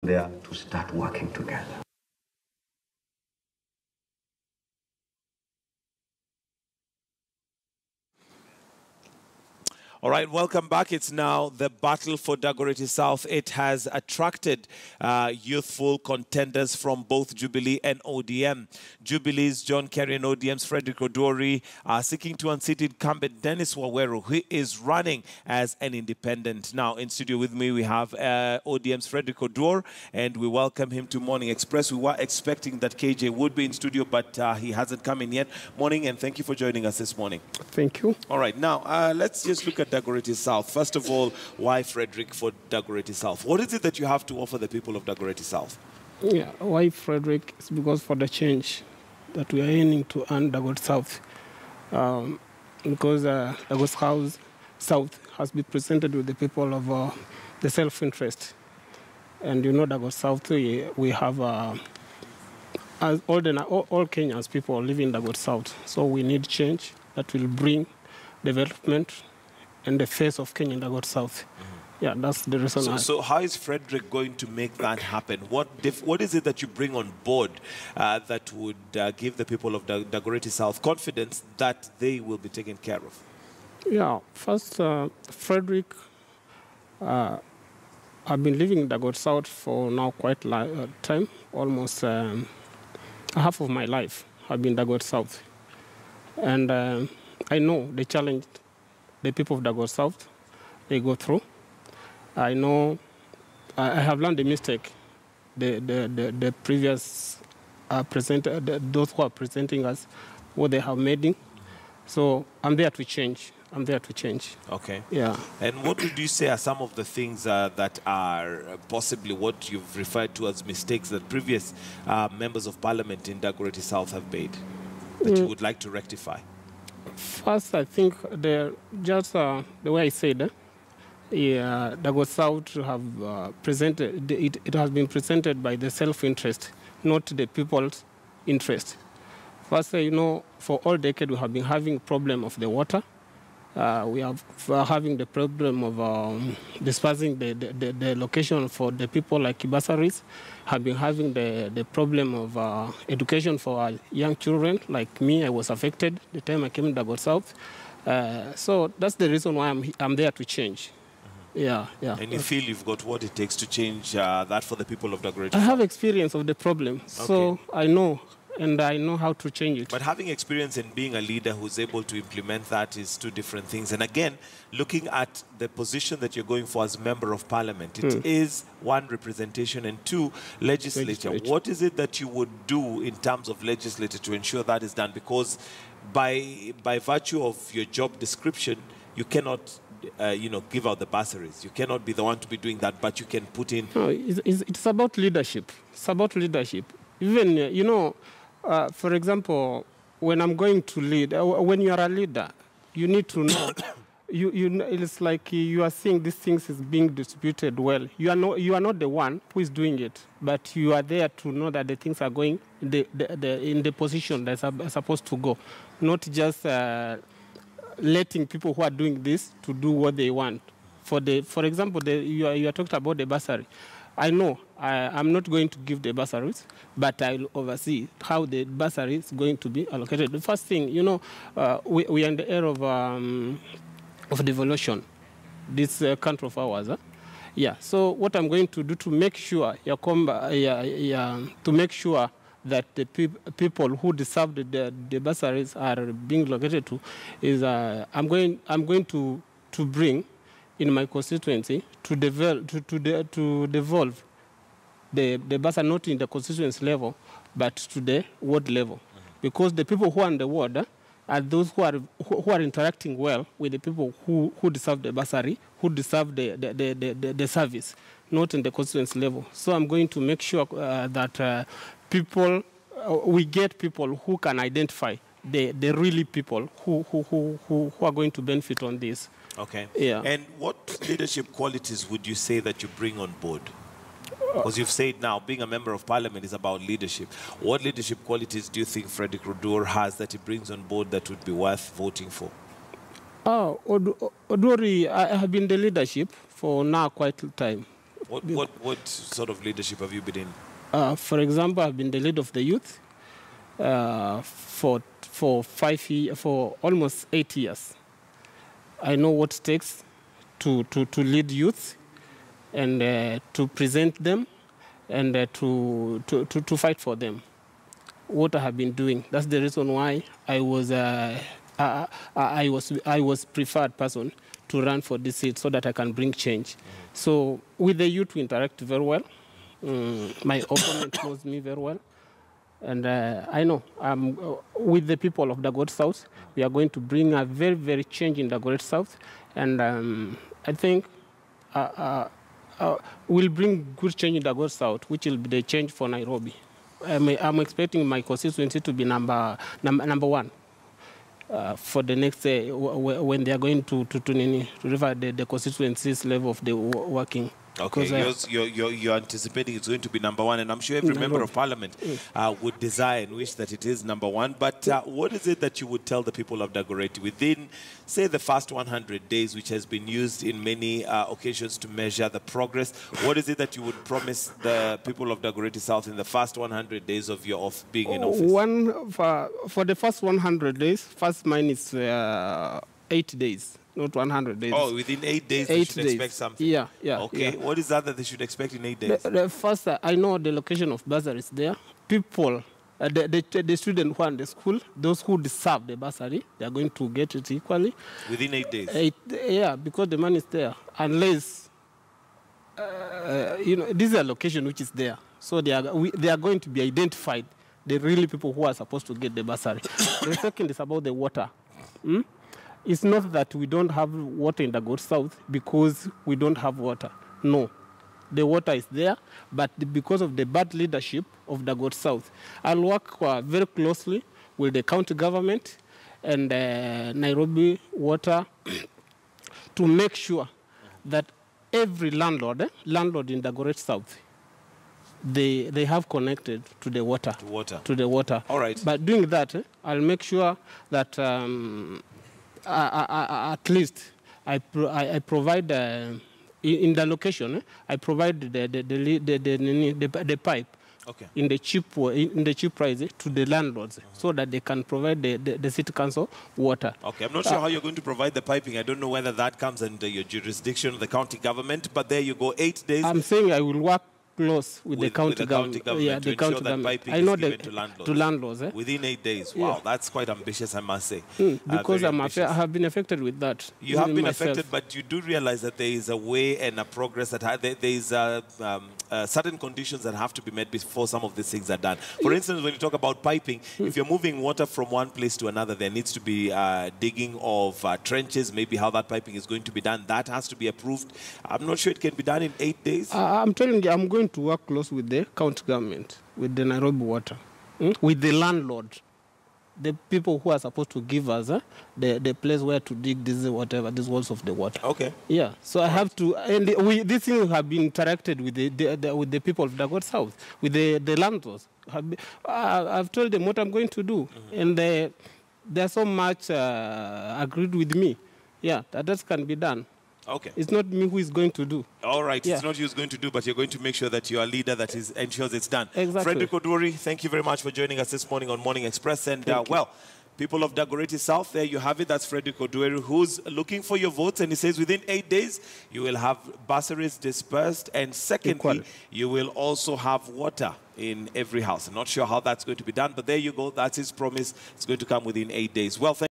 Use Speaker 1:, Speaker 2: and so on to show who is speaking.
Speaker 1: there to start working together.
Speaker 2: All right, welcome back. It's now the battle for Dagoretti South. It has attracted youthful contenders from both Jubilee and ODM. Jubilee's John Kerry and ODM's Frederick Odori are seeking to unseat incumbent Dennis Waweru, who is running as an independent. Now, in studio with me, we have ODM's Frederick Odori, and we welcome him to Morning Express. We were expecting that KJ would be in studio, but he hasn't come in yet. Morning, and thank you for joining us this morning.
Speaker 3: Thank you.
Speaker 2: All right, now, let's just look at Dagoretti South. First of all, why Frederick for Dagoretti South? What is it that you have to offer the people of Dagoretti South?
Speaker 3: Yeah, why Frederick? It's because for the change that we are aiming to earn Dagoretti South. Because Dagoretti South has been presented with the people of the self-interest. And you know, Dagoretti South, we have as all Kenyans people live in Dagoretti South. So we need change that will bring development and the face of Kenya in Dagoretti South. Yeah, that's the reason.
Speaker 2: So how is Frederick going to make that happen? What is it that you bring on board that would give the people of Dagoretti South confidence that they will be taken care of?
Speaker 3: Yeah, first, Frederick, I've been living in Dagoretti South for now quite a time, almost half of my life I've been in Dagoretti South. And I know the challenge the people of Dagoretti South, they go through. I know, I have learned the mistake the previous those who are presenting us, what they have made. So I'm there to change. I'm there to change.
Speaker 2: Okay.
Speaker 3: Yeah.
Speaker 2: And what would you say are some of the things that are possibly what you've referred to as mistakes that previous members of parliament in Dagoretti South have made that you would like to rectify?
Speaker 3: First, I think just the way I said, Dagoretti South have presented, it has been presented by the self-interest, not the people's interest. First, you know, for all decades we have been having a problem of the water. We are having the problem of dispersing the location for the people like bursaries, have been having the problem of education for our young children. Like me, I was affected the time I came to Dagoretti South. So that's the reason why I'm there to change. Yeah.
Speaker 2: And you feel you've got what it takes to change that for the people of Dagoretti South?
Speaker 3: I have experience of the problem, so I know. And I know how to change it.
Speaker 2: But having experience in being a leader who's able to implement that is two different things. And again, looking at the position that you're going for as member of parliament, it is one, representation, and two, legislature. What is it that you would do in terms of legislature to ensure that is done? Because by virtue of your job description, you cannot give out the bursaries. You cannot be the one to be doing that, but you can put in...
Speaker 3: No, it's about leadership. It's about leadership. Even, you know, for example, when I'm going to lead, when you are a leader, you need to know. It's like you are seeing these things is being distributed well. You are not the one who is doing it, but you are there to know that the things are going in the position that's supposed to go, not just letting people who are doing this to do what they want. For example, you are talking about the bursary. I know I'm not going to give the bursaries, but I'll oversee how the bursary is going to be allocated. The first thing, you know, we are in the era of devolution, this country of ours. Yeah. So what I'm going to do to make sure, to make sure that the people who deserve the bursaries are being allocated to, is I'm going to bring in my constituency to devolve the bursary not in the constituency level, but to the ward level. Because the people who are in the ward are those who are interacting well with the people who deserve the bursary, who deserve the service, not in the constituency level. So I'm going to make sure that we get people who can identify the really people who are going to benefit on this.
Speaker 2: Okay.
Speaker 3: Yeah.
Speaker 2: And what leadership qualities would you say that you bring on board? Because you've said now being a member of parliament is about leadership. What leadership qualities do you think Frederick Odori has that he brings on board that would be worth voting for?
Speaker 3: Odori, I have been the leadership for now quite a time.
Speaker 2: What sort of leadership have you been in?
Speaker 3: For example, I've been the lead of the youth for almost 8 years. I know what it takes to lead youth and to present them and to fight for them. What I have been doing. That's the reason why I was preferred person to run for this seat so that I can bring change. So with the youth, we interact very well. My opponent knows me very well. And I know with the people of Dagoretti South, we are going to bring a very, very change in Dagoretti South. And I think we'll bring good change in Dagoretti South, which will be the change for Nairobi. I'm expecting my constituency to be number one for the next when they are going to revise the constituencies level of the working.
Speaker 2: Okay, you're anticipating it's going to be number one, and I'm sure every member of parliament would desire and wish that it is number one. But what is it that you would tell the people of Dagoretti within, say, the first 100 days, which has been used in many occasions to measure the progress? What is it that you would promise the people of Dagoretti South in the first 100 days of your being in office?
Speaker 3: For the first 100 days, first mine is 8 days. Not 100 days.
Speaker 2: Oh, within 8 days, they should expect something.
Speaker 3: Yeah.
Speaker 2: Okay,
Speaker 3: yeah.
Speaker 2: What is that they should expect in 8 days?
Speaker 3: The first, I know the location of bursary is there. People, the students who are in the school, those who deserve the bursary, they are going to get it equally.
Speaker 2: Within 8 days?
Speaker 3: Yeah, because the money is there. Unless, this is a location which is there. So they are going to be identified, the really people who are supposed to get the bursary. The second is about the water. It's not that we don't have water in Dagoretti South because we don't have water. No. The water is there, but because of the bad leadership of Dagoretti South, I'll work very closely with the county government and Nairobi Water to make sure that every landlord in Dagoretti South, they have connected to the water. To the water.
Speaker 2: All right.
Speaker 3: By doing that, I'll make sure that at least I provide in the location. I provide the pipe in the cheap price to the landlords so that they can provide the city council water.
Speaker 2: Okay, I'm not sure how you're going to provide the piping. I don't know whether that comes under your jurisdiction of the county government, but there you go, 8 days.
Speaker 3: I'm saying I will work close with the county government.
Speaker 2: Yeah, the county government. I know is given to landlords. Within 8 days. Wow,
Speaker 3: yeah.
Speaker 2: That's quite ambitious, I must say.
Speaker 3: Because I have been affected with that.
Speaker 2: You have been affected, but you do realize that there is a way and a progress that there is certain conditions that have to be met before some of these things are done. For instance, when you talk about piping, if you're moving water from one place to another, there needs to be digging of trenches, maybe how that piping is going to be done. That has to be approved. I'm not sure it can be done in 8 days.
Speaker 3: I'm telling you, I'm going to work close with the county government, with the Nairobi Water, with the landlord, the people who are supposed to give us the place where to dig these walls of the water.
Speaker 2: Okay.
Speaker 3: Yeah. So I have to, and these things have been interacted with the people of Dagoretti South, with the landlords. I've told them what I'm going to do, and they're so much agreed with me. Yeah, that can be done.
Speaker 2: Okay.
Speaker 3: It's not me who is going to do.
Speaker 2: All right.
Speaker 3: Yeah.
Speaker 2: It's not you who's going to do, but you're going to make sure that you're a leader that ensures it's done.
Speaker 3: Exactly.
Speaker 2: Frederick Odwori, thank you very much for joining us this morning on Morning Express. And, well, people of Dagoretti South, there you have it. That's Frederick Odwori, who's looking for your votes. And he says within 8 days, you will have bursaries dispersed. And secondly, you will also have water in every house. I'm not sure how that's going to be done, but there you go. That's his promise. It's going to come within 8 days. Well, thank